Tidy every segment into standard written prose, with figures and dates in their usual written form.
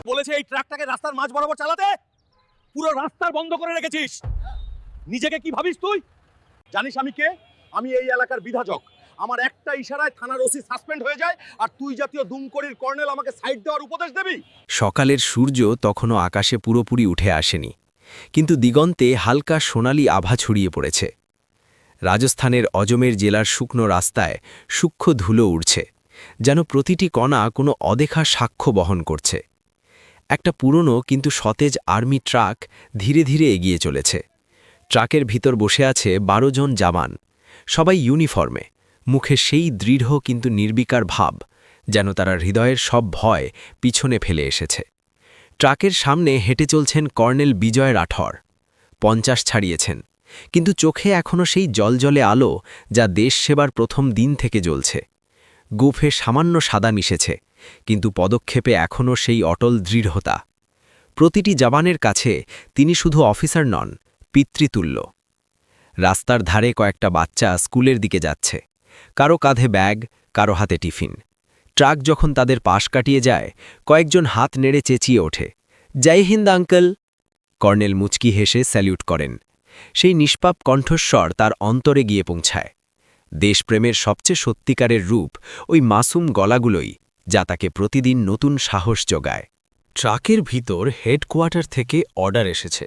বলেছে এই ট্রাকটাকে রাস্তার মাঝ বরাবর চালাতে, পুরো রাস্তা বন্ধ করে রেখেছিস। নিজেকে কি ভাবিস তুই? জানিস আমি কে? আমি এই এলাকার বিধায়ক। আমার একটা ইশারায় থানার ওসি সাসপেন্ড হয়ে যায়, আর তুই জাতীয় দুমকড়ির কর্নেল আমাকে সাইড দেওয়ার উপদেশ দিবি? সকালের সূর্য তখনও আকাশে পুরোপুরি উঠে আসেনি, কিন্তু দিগন্তে হালকা সোনালি আভা ছড়িয়ে পড়েছে। রাজস্থানের অজমের জেলার শুকনো রাস্তায় সূক্ষ্ম ধুলো উড়ছে, যেন প্রতিটি কণা কোনো অদেখা সাক্ষ্য বহন করছে। একটা পুরনো কিন্তু সতেজ আর্মি ট্রাক ধীরে ধীরে এগিয়ে চলেছে। ট্রাকের ভিতর বসে আছে 12 জন জওয়ান, সবাই ইউনিফর্মে, মুখে সেই দৃঢ় কিন্তু নির্বিকার ভাব, যেন তারা হৃদয়ের সব ভয় পিছনে ফেলে এসেছে। ট্রাকের সামনে হেঁটে চলছেন কর্নেল বিজয় রাঠর। 50 ছাড়িয়েছেন, কিন্তু চোখে এখনও সেই জলজলে আলো যা দেশ সেবার প্রথম দিন থেকে জ্বলছে। গোফে সামান্য সাদা মিশেছে, কিন্তু পদক্ষেপে এখনও সেই অটল দৃঢ়তা। প্রতিটি জওয়ানের কাছে তিনি শুধু অফিসার নন, পিতৃতুল্য। রাস্তার ধারে কয়েকটা বাচ্চা স্কুলের দিকে যাচ্ছে, কারো কাঁধে ব্যাগ, কারো হাতে টিফিন। ট্রাক যখন তাদের পাশ কাটিয়ে যায়, কয়েকজন হাত নেড়ে চেঁচিয়ে ওঠে, জয় হিন্দ আঙ্কেল। কর্নেল মুচকি হেসে স্যালিউট করেন। সেই নিষ্পাপ কণ্ঠস্বর তার অন্তরে গিয়ে পৌঁছায়। দেশপ্রেমের সবচেয়ে সত্যিকারের রূপ ওই মাসুম গলাগুলোই, যা তাকে প্রতিদিন নতুন সাহস যোগায়। ট্রাকের ভিতর হেডকোয়ার্টার থেকে অর্ডার এসেছে,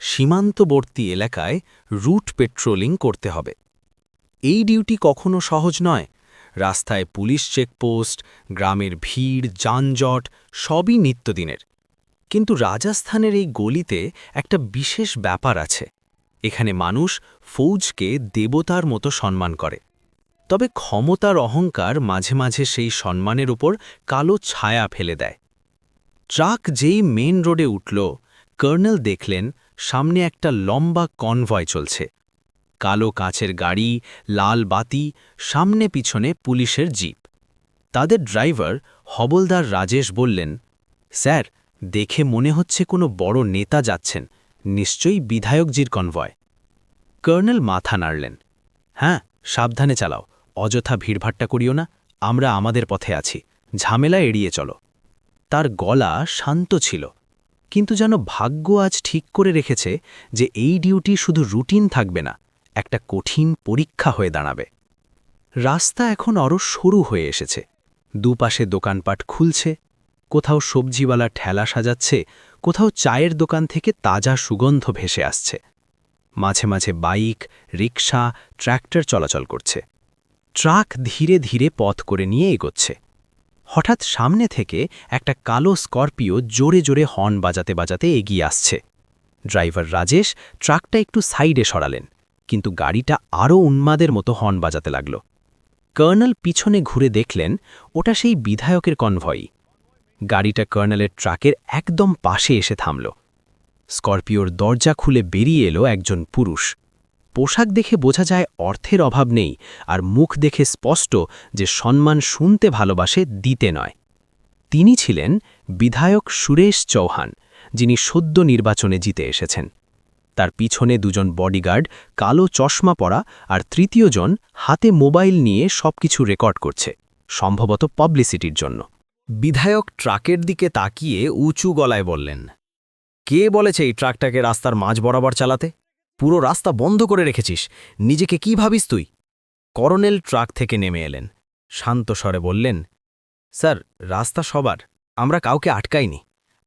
সীমান্তবর্তী এলাকায় রুট পেট্রোলিং করতে হবে। এই ডিউটি কখনো সহজ নয়। রাস্তায় পুলিশ চেকপোস্ট, গ্রামের ভিড়, যানজট সবই নিত্যদিনের। কিন্তু রাজস্থানের এই গলিতে একটা বিশেষ ব্যাপার আছে। এখানে মানুষ ফৌজকে দেবতার মতো সম্মান করে। তবে ক্ষমতার অহংকার মাঝে মাঝে সেই সম্মানের উপর কালো ছায়া ফেলে দেয়। ট্রাক যেই মেন রোডে উঠল, কর্নেল দেখলেন সামনে একটা লম্বা কনভয় চলছে। কালো কাচের গাড়ি, লাল বাতি, সামনে পিছনে পুলিশের জিপ। তাদের ড্রাইভার হবলদার রাজেশ বললেন, স্যার, দেখে মনে হচ্ছে কোনো বড় নেতা যাচ্ছেন, নিশ্চয়ই বিধায়কজির কনভয়। কর্নেল মাথা নাড়লেন। হ্যাঁ, সাবধানে চালাও, অযথা ভিড়ভাট্টা করিও না, আমরা আমাদের পথে আছি, ঝামেলা এড়িয়ে চলো। তার গলা শান্ত ছিল, কিন্তু যেন ভাগ্য আজ ঠিক করে রেখেছে যে এই ডিউটি শুধু রুটিন থাকবে না, একটা কঠিন পরীক্ষা হয়ে দাঁড়াবে। রাস্তা এখন আরও সরু হয়ে এসেছে। দুপাশে দোকানপাট খুলছে, কোথাও সবজিওয়ালা ঠেলা সাজাচ্ছে, কোথাও চায়ের দোকান থেকে তাজা সুগন্ধ ভেসে আসছে। মাঝে মাঝে বাইক, রিকশা, ট্র্যাক্টর চলাচল করছে। ট্রাক ধীরে ধীরে পথ করে নিয়ে এগোচ্ছে। হঠাৎ সামনে থেকে একটা কালো স্করপিও জোরে জোরে হর্ন বাজাতে বাজাতে এগিয়ে আসছে। ড্রাইভার রাজেশ ট্রাকটা একটু সাইডে সরালেন, কিন্তু গাড়িটা আরও উন্মাদের মতো হর্ন বাজাতে লাগল। কর্নেল পিছনে ঘুরে দেখলেন ওটা সেই বিধায়কের কনভয়ই। গাড়িটা কর্নেলের ট্রাকের একদম পাশে এসে থামল। স্করপিওর দরজা খুলে বেরিয়ে এলো একজন পুরুষ। পোশাক দেখে বোঝা যায় অর্থের অভাব নেই, আর মুখ দেখে স্পষ্ট যে সম্মান শুনতে ভালোবাসে, দিতে নয়। তিনি ছিলেন বিধায়ক সুরেশ চৌহান, যিনি সদ্য নির্বাচনে জিতে এসেছেন। তার পিছনে 2 জন বডিগার্ড, কালো চশমা পরা, আর তৃতীয় জন হাতে মোবাইল নিয়ে সবকিছু রেকর্ড করছে, সম্ভবত পাবলিসিটির জন্য। বিধায়ক ট্রাকের দিকে তাকিয়ে উঁচু গলায় বললেন, কে বলেছে এই ট্রাকটাকে রাস্তার মাঝ বরাবর চালাতে? পুরো রাস্তা বন্ধ করে রেখেছিস, নিজেকে কি ভাবিস তুই? কর্নেল ট্রাক থেকে নেমে এলেন, শান্ত স্বরে বললেন, স্যার, রাস্তা সবার, আমরা কাউকে আটকাইনি।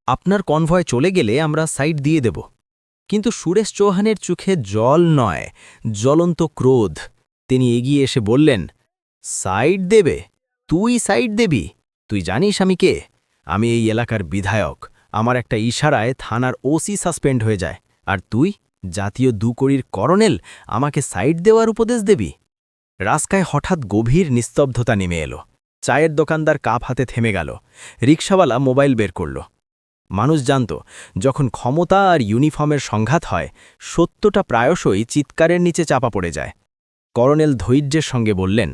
আপনার কনভয় চলে গেলে আমরা সাইড দিয়ে দেব। কিন্তু সুরেশ চৌহানের চোখে জল নয়, জ্বলন্ত ক্রোধ। তিনি এগিয়ে এসে বললেন, সাইড দেবে? তুই সাইড দেবি? তুই জানিস আমি কে? আমি এই এলাকার বিধায়ক। আমার একটা ইশারায় থানার ওসি সাসপেন্ড হয়ে যায়, আর তুই জাতীয় দুকড়ির কর্নেল আমাকে সাইড দেওয়ার উপদেশ দেবি? রাস্তায় হঠাৎ গভীর নিস্তব্ধতা নেমে এলো। চায়ের দোকানদার কাপ হাতে থেমে গেল, রিকশাওয়ালা মোবাইল বের করল। মানুষ জানত, যখন ক্ষমতা আর ইউনিফর্মের সংঘাত হয়, সত্যটা প্রায়শই চিৎকারের নিচে চাপা পড়ে যায়। কর্নেল ধৈর্যের সঙ্গে বললেন,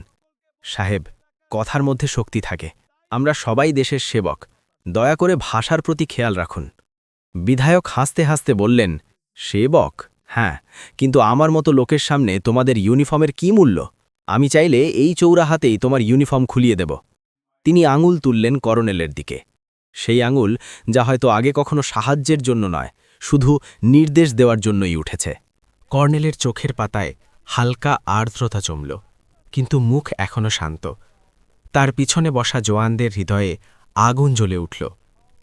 সাহেব, কথার মধ্যে শক্তি থাকে, আমরা সবাই দেশের সেবক, দয়া করে ভাষার প্রতি খেয়াল রাখুন। বিধায়ক হাসতে হাসতে বললেন, সেবক? হ্যাঁ, কিন্তু আমার মতো লোকের সামনে তোমাদের ইউনিফর্মের কি মূল্য? আমি চাইলে এই চৌরাহাতেই তোমার ইউনিফর্ম খুলিয়ে দেব। তিনি আঙুল তুললেন কর্নেলের দিকে, সেই আঙুল যা হয়তো আগে কখনো সাহায্যের জন্য নয়, শুধু নির্দেশ দেওয়ার জন্যই উঠেছে। কর্নেলের চোখের পাতায় হালকা আর্দ্রতা জমল, কিন্তু মুখ এখনও শান্ত। তার পিছনে বসা জওয়ানদের হৃদয়ে আগুন জ্বলে উঠল,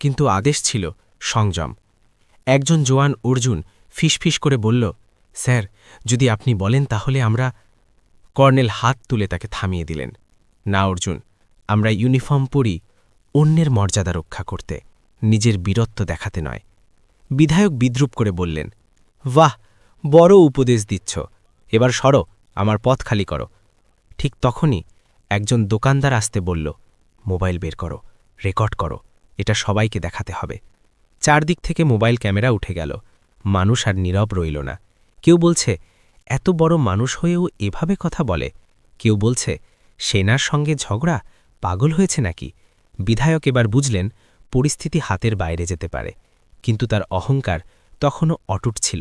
কিন্তু আদেশ ছিল সংযম। একজন জওয়ান অর্জুন ফিসফিস করে বলল, স্যার, যদি আপনি বলেন তাহলে আমরা। কর্নেল হাত তুলে তাকে থামিয়ে দিলেন। না অর্জুন, আমরা ইউনিফর্ম পরি অন্যের মর্যাদা রক্ষা করতে, নিজের বীরত্ব দেখাতে নয়। বিধায়ক বিদ্রুপ করে বললেন, বাহ, বড় উপদেশ দিচ্ছ, এবার সরো, আমার পথ খালি করো। ঠিক তখনই একজন দোকানদার আসতে বলল, মোবাইল বের করো, রেকর্ড করো, এটা সবাইকে দেখাতে হবে। চারদিক থেকে মোবাইল ক্যামেরা উঠে গেল। মানুষ আর নীরব রইল না। কেউ বলছে, এত বড় মানুষ হয়েও এভাবে কথা বলে। কেউ বলছে, সেনার সঙ্গে ঝগড়া, পাগল হয়েছে নাকি। বিধায়ক এবার বুঝলেন পরিস্থিতি হাতের বাইরে যেতে পারে, কিন্তু তার অহংকার তখনও অটুট ছিল।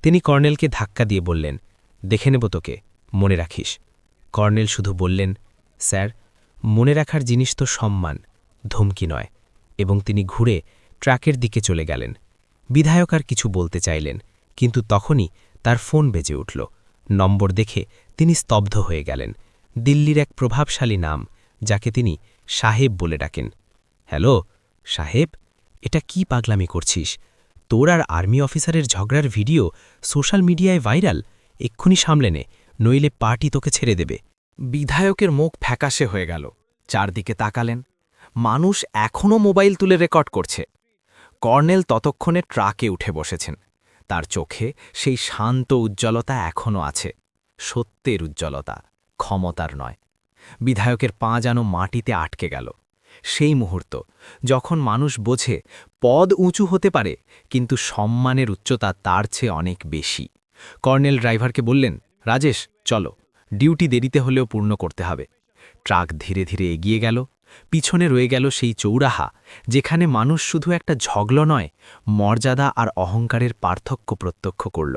তিনি কর্নেলকে ধাক্কা দিয়ে বললেন, দেখে নেব তোকে, মনে রাখিস। কর্নেল শুধু বললেন, স্যার, মনে রাখার জিনিস তো সম্মান, ধমকি নয়, এবং তিনি ঘুরে ট্রাকের দিকে চলে গেলেন। বিধায়ক আর কিছু বলতে চাইলেন, কিন্তু তখনই তার ফোন বেজে উঠল। নম্বর দেখে তিনি স্তব্ধ হয়ে গেলেন। দিল্লির এক প্রভাবশালী নাম, যাকে তিনি সাহেব বলে ডাকেন। হ্যালো সাহেব, এটা কি পাগলামি করছিস? তোর আর আর্মি অফিসারের ঝগড়ার ভিডিও সোশ্যাল মিডিয়ায় ভাইরাল, এক্ষুনি সামলে নে, নইলে পার্টি তোকে ছেড়ে দেবে। বিধায়কের মুখ ফ্যাকাশে হয়ে গেল। চারদিকে তাকালেন, মানুষ এখনও মোবাইল তুলে রেকর্ড করছে। কর্নেল ততক্ষণে ট্রাকে উঠে বসেছেন। তার চোখে সেই শান্ত উজ্জ্বলতা এখনও আছে, সত্যের উজ্জ্বলতা, ক্ষমতার নয়। বিধায়কের পা যেন মাটিতে আটকে গেল। সেই মুহূর্ত যখন মানুষ বোঝে পদ উঁচু হতে পারে, কিন্তু সম্মানের উচ্চতা তার চেয়ে অনেক বেশি। কর্নেল ড্রাইভারকে বললেন, রাজেশ, চলো, ডিউটি দেরিতে হলেও পূর্ণ করতে হবে। ট্রাক ধীরে ধীরে এগিয়ে গেল। পিছনে রয়ে গেল সেই চৌরাহা, যেখানে মানুষ শুধু একটা ঝগড়া নয়, মর্যাদা আর অহংকারের পার্থক্য প্রত্যক্ষ করল।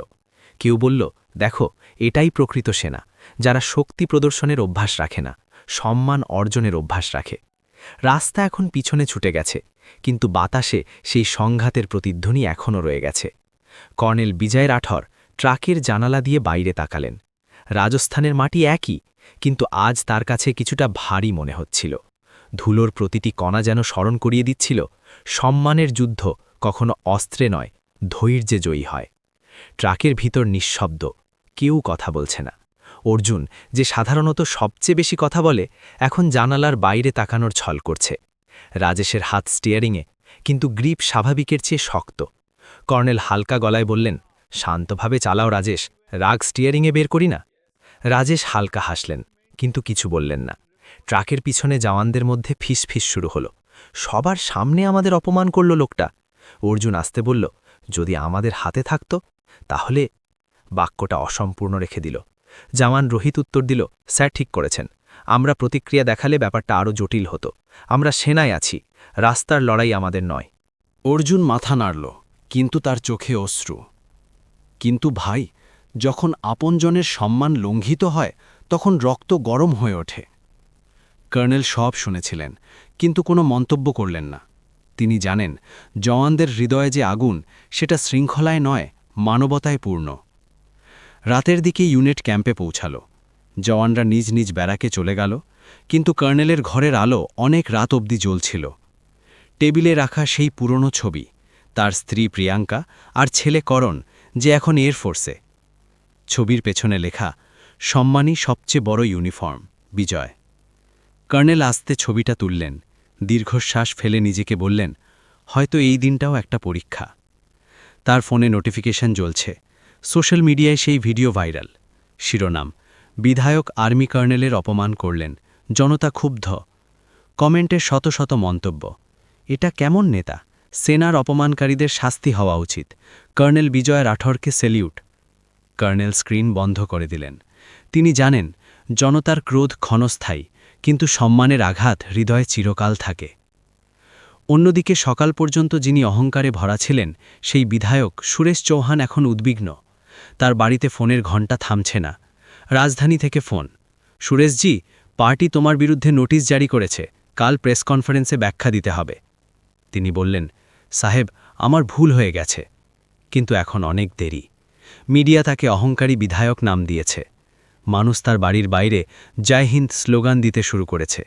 কেউ বলল, দেখো, এটাই প্রকৃত সেনা, যারা শক্তি প্রদর্শনের অভ্যাস রাখে না, সম্মান অর্জনের অভ্যাস রাখে। রাস্তা এখন পিছনে ছুটে গেছে, কিন্তু বাতাসে সেই সংঘাতের প্রতিধ্বনি এখনও রয়ে গেছে। কর্নেল বিজয় রাঠর ট্রাকের জানালা দিয়ে বাইরে তাকালেন। রাজস্থানের মাটি একই, কিন্তু আজ তার কাছে কিছুটা ভারী মনে হচ্ছিল। ধুলোর প্রতিটি কণা যেন স্মরণ করিয়ে দিচ্ছিল, সম্মানের যুদ্ধ কখনো অস্ত্রে নয়, ধৈর্যে জয়ী হয়। ট্রাকের ভিতর নিঃশব্দ, কেউ কথা বলছে না। অর্জুন, যে সাধারণত সবচেয়ে বেশি কথা বলে, এখন জানালার বাইরে তাকানোর ছল করছে। রাজেশের হাত স্টিয়ারিংয়ে, কিন্তু গ্রিপ স্বাভাবিকের চেয়ে শক্ত। কর্নেল হালকা গলায় বললেন, শান্তভাবে চালাও রাজেশ, রাগ স্টিয়ারিংয়ে বের করি না। রাজেশ হালকা হাসলেন, কিন্তু কিছু বললেন না। ট্রাকের পিছনে জওয়ানদের মধ্যে ফিসফিস শুরু হলো, সবার সামনে আমাদের অপমান করল লোকটা। অর্জুন আসতে বলল, যদি আমাদের হাতে থাকত তাহলে। বাক্যটা অসম্পূর্ণ রেখে দিল। জওয়ান রোহিত উত্তর দিল, স্যার ঠিক করেছেন, আমরা প্রতিক্রিয়া দেখালে ব্যাপারটা আরও জটিল হতো। আমরা সেনায় আছি, রাস্তার লড়াই আমাদের নয়। অর্জুন মাথা নাড়ল, কিন্তু তার চোখে অশ্রু। কিন্তু ভাই, যখন আপনজনের সম্মান লঙ্ঘিত হয়, তখন রক্ত গরম হয়ে ওঠে। কর্নেল সব শুনেছিলেন, কিন্তু কোনো মন্তব্য করলেন না। তিনি জানেন, জওয়ানদের হৃদয়ে যে আগুন, সেটা শৃঙ্খলায় নয়, মানবতায় পূর্ণ। রাতের দিকে ইউনিট ক্যাম্পে পৌঁছাল। জওয়ানরা নিজ নিজ ব্যারাকে চলে গেল, কিন্তু কর্নেলের ঘরের আলো অনেক রাত অবধি জ্বলছিল। টেবিলে রাখা সেই পুরনো ছবি, তার স্ত্রী প্রিয়াঙ্কা আর ছেলে করণ, যে এখন এয়ারফোর্সে। ছবির পেছনে লেখা, সম্মানই সবচেয়ে বড় ইউনিফর্ম, বিজয়। কর্নেল আস্তে ছবিটা তুললেন, দীর্ঘশ্বাস ফেলে নিজেকে বললেন, হয়তো এই দিনটাও একটা পরীক্ষা। তার ফোনে নোটিফিকেশন জ্বলছে। সোশ্যাল মিডিয়ায় সেই ভিডিও ভাইরাল। শিরোনাম, বিধায়ক আর্মি কর্নেলের অপমান করলেন, জনতা ক্ষুব্ধ। কমেন্টে শত শত মন্তব্য, এটা কেমন নেতা, সেনার অপমানকারীদের শাস্তি হওয়া উচিত, কর্নেল বিজয় রাঠরকে সেলিউট। কর্নেল স্ক্রিন বন্ধ করে দিলেন। তিনি জানেন, জনতার ক্রোধ ক্ষণস্থায়ী, কিন্তু সম্মানের আঘাত হৃদয়ে চিরকাল থাকে। অন্যদিকে সকাল পর্যন্ত যিনি অহংকারে ভরা ছিলেন, সেই বিধায়ক সুরেশ চৌহান এখন উদ্বিগ্ন। তার বাড়িতে ফোনের ঘণ্টা থামছে না। রাজধানী থেকে ফোন, সুরেশজি, পার্টি তোমার বিরুদ্ধে নোটিশ জারি করেছে, কাল প্রেস কনফারেন্সে ব্যাখ্যা দিতে হবে। তিনি বললেন, সাহেব, আমার ভুল হয়ে গেছে। কিন্তু এখন অনেক দেরি। মিডিয়া তাকে অহংকারী বিধায়ক নাম দিয়েছে। মানুষ তার বাড়ির বাইরে জয় হিন্দ স্লোগান দিতে শুরু করেছে।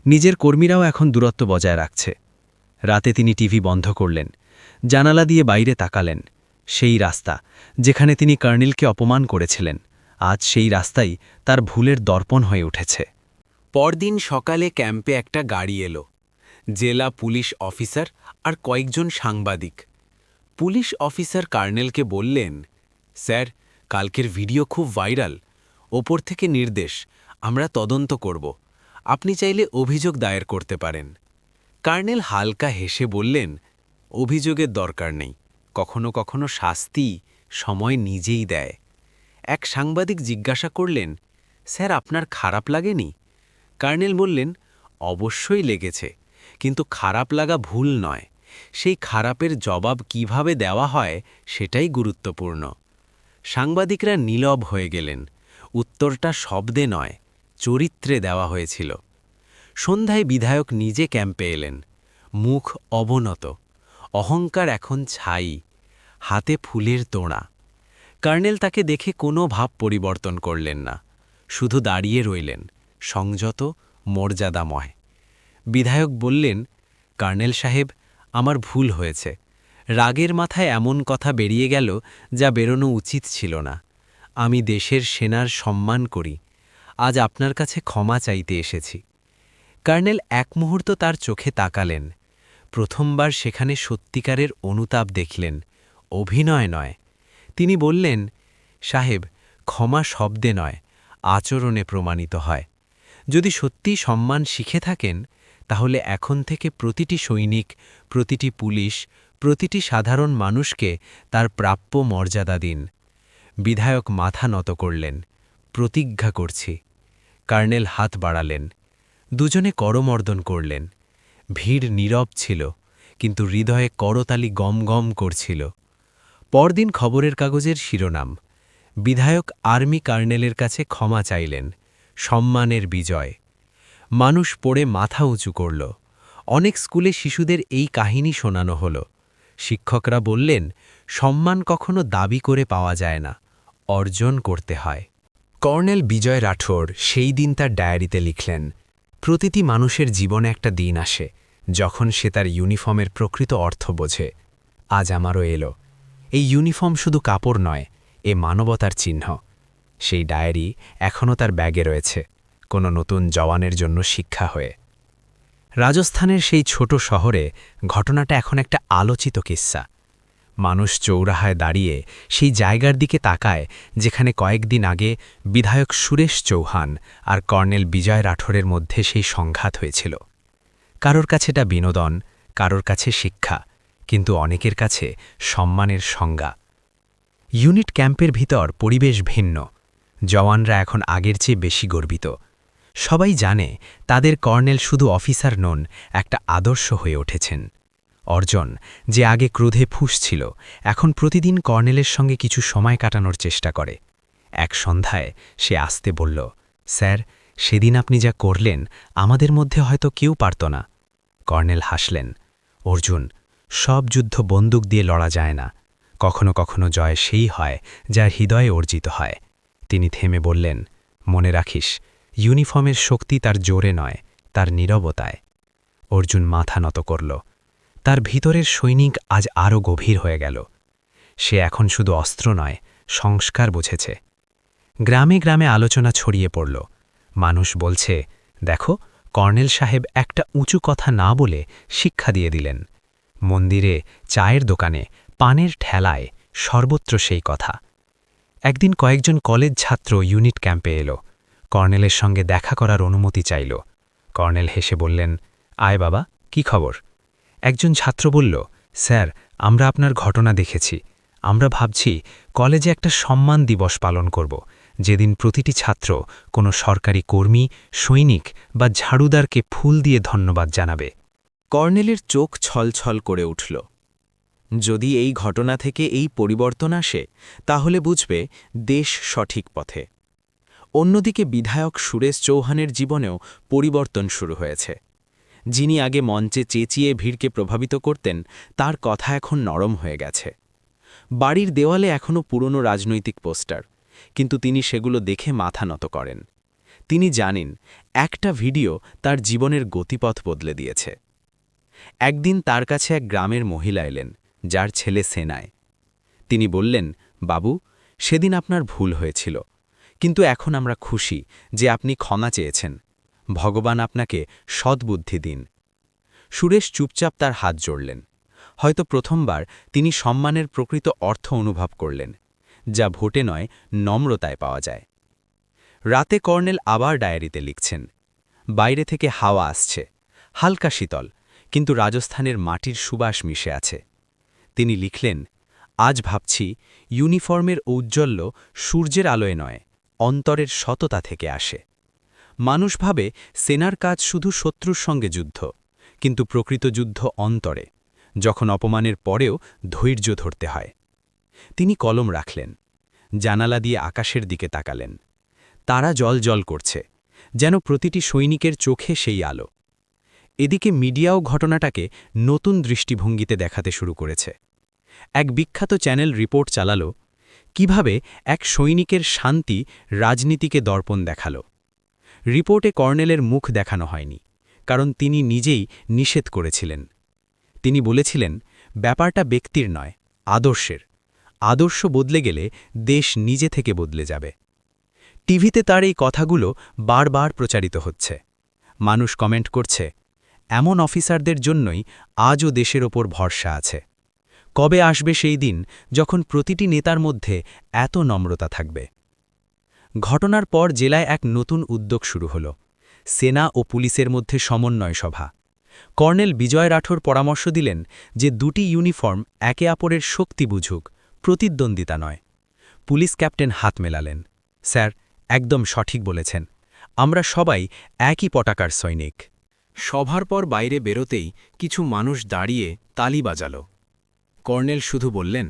নিজের কর্মীরাও এখন দূরত্ব বজায় রাখছে। রাতে তিনি টিভি বন্ধ করলেন, জানালা দিয়ে বাইরে তাকালেন। সেই রাস্তা যেখানে তিনি কর্নেলকে অপমান করেছিলেন, আজ সেই রাস্তাই তার ভুলের দর্পণ হয়ে উঠেছে। পরদিন সকালে ক্যাম্পে একটা গাড়ি এলো। জেলা পুলিশ অফিসার আর কয়েকজন সাংবাদিক। পুলিশ অফিসার কর্নেলকে বললেন, স্যার, কালকের ভিডিও খুব ভাইরাল। ওপর থেকে নির্দেশ, আমরা তদন্ত করব। আপনি চাইলে অভিযোগ দায়ের করতে পারেন। কর্নেল হালকা হেসে বললেন, অভিযোগের দরকার নেই, কখনো কখনো শাস্তি সময় নিজেই দেয়। এক সাংবাদিক জিজ্ঞাসা করলেন, স্যার, আপনার খারাপ লাগেনি? কর্নেল বললেন, অবশ্যই লেগেছে, কিন্তু খারাপ লাগা ভুল নয়। সেই খারাপের জবাব কিভাবে দেওয়া হয় সেটাই গুরুত্বপূর্ণ। সাংবাদিকরা নীরব হয়ে গেলেন। উত্তরটা শব্দে নয়, চরিত্রে দেওয়া হয়েছিল। সন্ধ্যায় বিধায়ক নিজে ক্যাম্পে এলেন। মুখ অবনত, অহংকার এখন ছাই, হাতে ফুলের তোড়া। কর্নেল তাকে দেখে কোনো ভাব পরিবর্তন করলেন না, শুধু দাঁড়িয়ে রইলেন, সংযত, মর্যাদাময়। বিধায়ক বললেন, কর্নেল সাহেব, আমার ভুল হয়েছে। রাগের মাথায় এমন কথা বেরিয়ে গেল যা বেরোনো উচিত ছিল না। আমি দেশের সেনার সম্মান করি, আজ আপনার কাছে ক্ষমা চাইতে এসেছি। কর্নেল এক মুহূর্ত তার চোখে তাকালেন। প্রথমবার সেখানে সত্যিকারের অনুতাপ দেখলেন, অভিনয় নয়। তিনি বললেন, সাহেব, ক্ষমা শব্দে নয়, আচরণে প্রমাণিত হয়। যদি সত্যি সম্মান শিখে থাকেন, তাহলে এখন থেকে প্রতিটি সৈনিক, প্রতিটি পুলিশ, প্রতিটি সাধারণ মানুষকে তার প্রাপ্য মর্যাদা দিন। বিধায়ক মাথা নত করলেন, প্রতিজ্ঞা করছি। কর্নেল হাত বাড়ালেন। দুজনে করমর্দন করলেন। ভিড় নীরব ছিল, কিন্তু হৃদয়ে করতালি গম গম করছিল। পরদিন খবরের কাগজের শিরোনাম, বিধায়ক আর্মি কর্নেলের কাছে ক্ষমা চাইলেন, সম্মানের বিজয়। মানুষ পড়ে মাথা উঁচু করল। অনেক স্কুলে শিশুদের এই কাহিনী শোনানো হল। শিক্ষকরা বললেন, সম্মান কখনো দাবি করে পাওয়া যায় না, অর্জন করতে হয়। কর্নেল বিজয় রাঠোর সেই দিন তার ডায়েরিতে লিখলেন, প্রতিটি মানুষের জীবনে একটা দিন আসে যখন সে তার ইউনিফর্মের প্রকৃত অর্থ বোঝে। আজ আমারও এলো। এই ইউনিফর্ম শুধু কাপড় নয়, এ মানবতার চিহ্ন। সেই ডায়েরি এখনও তার ব্যাগে রয়েছে, কোনো নতুন জওয়ানের জন্য শিক্ষা হয়ে। রাজস্থানের সেই ছোট শহরে ঘটনাটা এখন একটা আলোচিত কিস্সা। মানুষ চৌরাহায় দাঁড়িয়ে সেই জায়গার দিকে তাকায় যেখানে কয়েকদিন আগে বিধায়ক সুরেশ চৌহান আর কর্নেল বিজয় রাঠোরের মধ্যে সেই সংঘাত হয়েছিল। কারোর কাছে এটা বিনোদন, কারোর কাছে শিক্ষা, কিন্তু অনেকের কাছে সম্মানের সংজ্ঞা। ইউনিট ক্যাম্পের ভিতর পরিবেশ ভিন্ন। জওয়ানরা এখন আগের চেয়ে বেশি গর্বিত। সবাই জানে তাদের কর্নেল শুধু অফিসার নন, একটা আদর্শ হয়ে উঠেছেন। অর্জন, যে আগে ক্রোধে ফুঁসছিল, এখন প্রতিদিন কর্নেলের সঙ্গে কিছু সময় কাটানোর চেষ্টা করে। এক সন্ধ্যায় সে আস্তে বলল, স্যার, সেদিন আপনি যা করলেন আমাদের মধ্যে হয়তো কেউ পারত না। কর্নেল হাসলেন, অর্জুন, সব যুদ্ধ বন্দুক দিয়ে লড়া যায় না, কখনো কখনো জয় সেই হয় যার হৃদয়ে অর্জিত হয়। তিনি থেমে বললেন, মনে রাখিস, ইউনিফর্মের শক্তি তার জোরে নয়, তার নীরবতায়। অর্জুন মাথা নত করল। তার ভিতরের সৈনিক আজ আরও গভীর হয়ে গেল। সে এখন শুধু অস্ত্র নয়, সংস্কার বুঝেছে। গ্রামে গ্রামে আলোচনা ছড়িয়ে পড়ল। মানুষ বলছে, দেখো, কর্নেল সাহেব একটা উঁচু কথা না বলে শিক্ষা দিয়ে দিলেন। মন্দিরে, চায়ের দোকানে, পানের ঠেলায়, সর্বত্র সেই কথা। একদিন কয়েকজন কলেজ ছাত্র ইউনিট ক্যাম্পে এলো। কর্নেলের সঙ্গে দেখা করার অনুমতি চাইল। কর্নেল হেসে বললেন, আয় বাবা, কি খবর? একজন ছাত্র বলল, স্যার, আমরা আপনার ঘটনা দেখেছি। আমরা ভাবছি কলেজে একটা সম্মান দিবস পালন করব, যেদিন প্রতিটি ছাত্র কোনো সরকারি কর্মী, সৈনিক বা ঝাড়ুদারকে ফুল দিয়ে ধন্যবাদ জানাবে। কর্নেলের চোখ ছলছল করে উঠল। যদি এই ঘটনা থেকে এই পরিবর্তন আসে, তাহলে বুঝবে দেশ সঠিক পথে। অন্যদিকে বিধায়ক সুরেশ চৌহানের জীবনেও পরিবর্তন শুরু হয়েছে। যিনি আগে মঞ্চে চেঁচিয়ে ভিড়কে প্রভাবিত করতেন, তার কথা এখন নরম হয়ে গেছে। বাড়ির দেওয়ালে এখনও পুরনো রাজনৈতিক পোস্টার, কিন্তু তিনি সেগুলো দেখে মাথা নত করেন। তিনি জানেন একটা ভিডিও তার জীবনের গতিপথ বদলে দিয়েছে। একদিন তার কাছে এক গ্রামের মহিলা এলেন, যার ছেলে সেনায়। তিনি বললেন, বাবু, সেদিন আপনার ভুল হয়েছিল, কিন্তু এখন আমরা খুশি যে আপনি ক্ষমা চেয়েছেন। ভগবান আপনাকে সদ্বুদ্ধি দিন। সুরেশ চুপচাপ তার হাত জড়লেন। হয়তো প্রথমবার তিনি সম্মানের প্রকৃত অর্থ অনুভব করলেন, যা ভোটে নয়, নম্রতায় পাওয়া যায়। রাতে কর্নেল আবার ডায়েরিতে লিখছেন। বাইরে থেকে হাওয়া আসছে, হালকা শীতল, কিন্তু রাজস্থানের মাটির সুবাস মিশে আছে। তিনি লিখলেন, আজ ভাবছি ইউনিফর্মের ঔজ্জ্বল্য সূর্যের আলোয় নয়, অন্তরের সততা থেকে আসে। মানুষ ভাবে সেনার কাজ শুধু শত্রুর সঙ্গে যুদ্ধ, কিন্তু প্রকৃত যুদ্ধ অন্তরে, যখন অপমানের পরেও ধৈর্য ধরতে হয়। তিনি কলম রাখলেন, জানালা দিয়ে আকাশের দিকে তাকালেন। তারা জল করছে, যেন প্রতিটি সৈনিকের চোখে সেই আলো। এদিকে মিডিয়াও ঘটনাটাকে নতুন দৃষ্টিভঙ্গিতে দেখাতে শুরু করেছে। এক বিখ্যাত চ্যানেল রিপোর্ট চালালো কিভাবে এক সৈনিকের শান্তি রাজনীতিকে দর্পণ দেখালো। রিপোর্টে কর্নেলের মুখ দেখানো হয়নি, কারণ তিনি নিজেই নিষেধ করেছিলেন। তিনি বলেছিলেন, ব্যাপারটা ব্যক্তির নয়, আদর্শের। আদর্শ বদলে গেলে দেশ নিজে থেকে বদলে যাবে। টিভিতে তার এই কথাগুলো বারবার প্রচারিত হচ্ছে। মানুষ কমেন্ট করছে, এমন অফিসারদের জন্যই আজও দেশের ওপর ভরসা আছে। কবে আসবে সেই দিন যখন প্রতিটি নেতার মধ্যে এত নম্রতা থাকবে? ঘটনার পর জেলায় এক নতুন উদ্যোগ শুরু হল, সেনা ও পুলিশের মধ্যে সমন্বয় সভা। কর্নেল বিজয় রাঠোর পরামর্শ দিলেন যে দুটি ইউনিফর্ম একে অপরের শক্তি বুঝুক, প্রতিদ্বন্দ্বিতা নয়। পুলিশ ক্যাপ্টেন হাত মেলালেন, স্যার, একদম সঠিক বলেছেন, আমরা সবাই একই পতাকার সৈনিক। সভার পর বাইরে বেরোতেই কিছু মানুষ দাঁড়িয়ে তালি বাজাল। কর্নেল শুধু বললেন,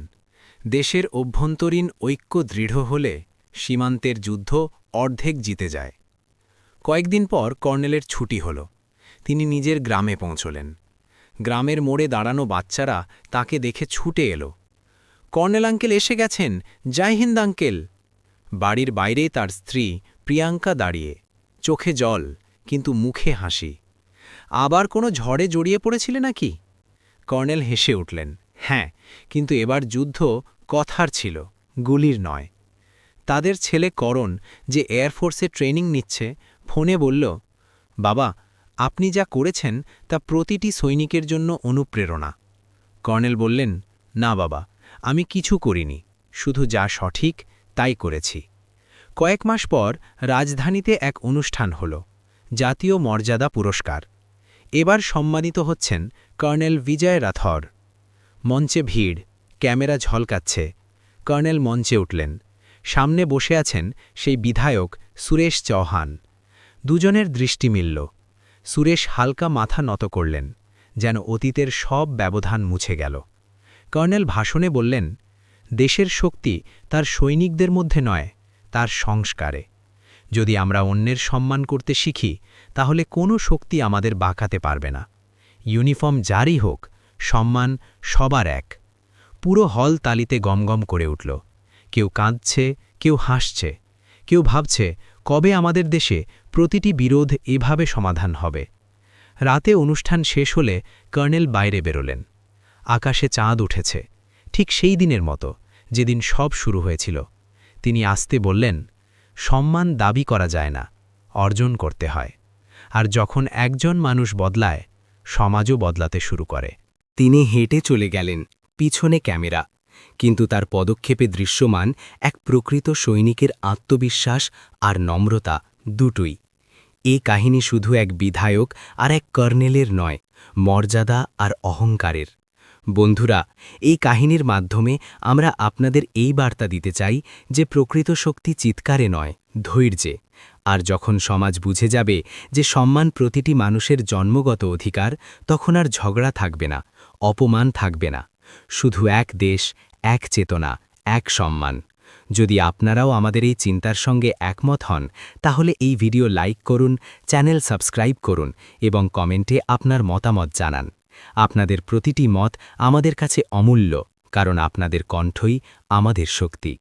দেশের অভ্যন্তরীণ ঐক্য দৃঢ় হলে সীমান্তের যুদ্ধ অর্ধেক জিতে যায়। কয়েকদিন পর কর্নেলের ছুটি হল। তিনি নিজের গ্রামে পৌঁছলেন। গ্রামের মোড়ে দাঁড়ানো বাচ্চারা তাকে দেখে ছুটে এলো। কর্নেল আঙ্কেল এসে গেছেন, জয় হিন্দ আঙ্কেল। বাড়ির বাইরে তার স্ত্রী প্রিয়াঙ্কা দাঁড়িয়ে, চোখে জল কিন্তু মুখে হাসি। আবার কোনো ঝড়ে জড়িয়ে পড়েছিলে নাকি? কর্নেল হেসে উঠলেন, হ্যাঁ, কিন্তু এবার যুদ্ধ কথার ছিল, গুলির নয়। তাদের ছেলে করণ, যে এয়ারফোর্সে ট্রেনিং নিচ্ছে, ফোনে বলল, বাবা, আপনি যা করেছেন তা প্রতিটি সৈনিকের জন্য অনুপ্রেরণা। কর্নেল বললেন, না বাবা, আমি কিছু করিনি, শুধু যা সঠিক তাই করেছি। কয়েক মাস পর রাজধানীতে এক অনুষ্ঠান হল, জাতীয় মর্যাদা পুরস্কার। এবার সম্মানিত হচ্ছেন কর্নেল বিজয় রাঠোর। মঞ্চে ভিড়, ক্যামেরা ঝলকাচ্ছে। কর্নেল মঞ্চে উঠলেন। সামনে বসে আছেন সেই বিধায়ক সুরেশ চৌহান। দুজনের দৃষ্টি মিলল। সুরেশ হালকা মাথা নত করলেন, যেন অতীতের সব ব্যবধান মুছে গেল। কর্নেল ভাষণে বললেন, দেশের শক্তি তার সৈনিকদের মধ্যে নয়, তার সংস্কারে। যদি আমরা অন্যের সম্মান করতে শিখি, তাহলে কোনো শক্তি আমাদের বাঁকাতে পারবে না। ইউনিফর্ম যারই হোক, সম্মান সবার এক। পুরো হল তালিতে গমগম করে উঠল। কেউ কাঁদছে, কেউ হাসছে, কেউ ভাবছে কবে আমাদের দেশে প্রতিটি বিরোধ এভাবে সমাধান হবে। রাতে অনুষ্ঠান শেষ হলে কর্নেল বাইরে বেরোলেন। আকাশে চাঁদ উঠেছে, ঠিক সেই দিনের মতো যেদিন সব শুরু হয়েছিল। তিনি আস্তে বললেন, সম্মান দাবি করা যায় না, অর্জন করতে হয়। আর যখন একজন মানুষ বদলায়, সমাজও বদলাতে শুরু করে। তিনি হেঁটে চলে গেলেন, পিছনে ক্যামেরা, কিন্তু তার পদক্ষেপে দৃশ্যমান এক প্রকৃত সৈনিকের আত্মবিশ্বাস আর নম্রতা, দুটোই। এই কাহিনী শুধু এক বিধায়ক আর এক কর্নেলের নয়, মর্যাদা আর অহংকারের। বন্ধুরা, এই কাহিনীর মাধ্যমে আমরা আপনাদের এই বার্তা দিতে চাই যে প্রকৃত শক্তি চিৎকারে নয়, ধৈর্যে। আর যখন সমাজ বুঝে যাবে যে সম্মান প্রতিটি মানুষের জন্মগত অধিকার, তখন আর ঝগড়া থাকবে না, অপমান থাকবে না, শুধু এক দেশ, এক চেতনা, এক সম্মান। যদি আপনারাও আমাদের এই চিন্তার সঙ্গে একমত হন তাহলে এই ভিডিও লাইক করুন, চ্যানেল সাবস্ক্রাইব করুন এবং কমেন্টে আপনার মতামত জানান। আপনাদের প্রতিটি মত আমাদের কাছে অমূল্য, কারণ আপনাদের কণ্ঠই আমাদের শক্তি।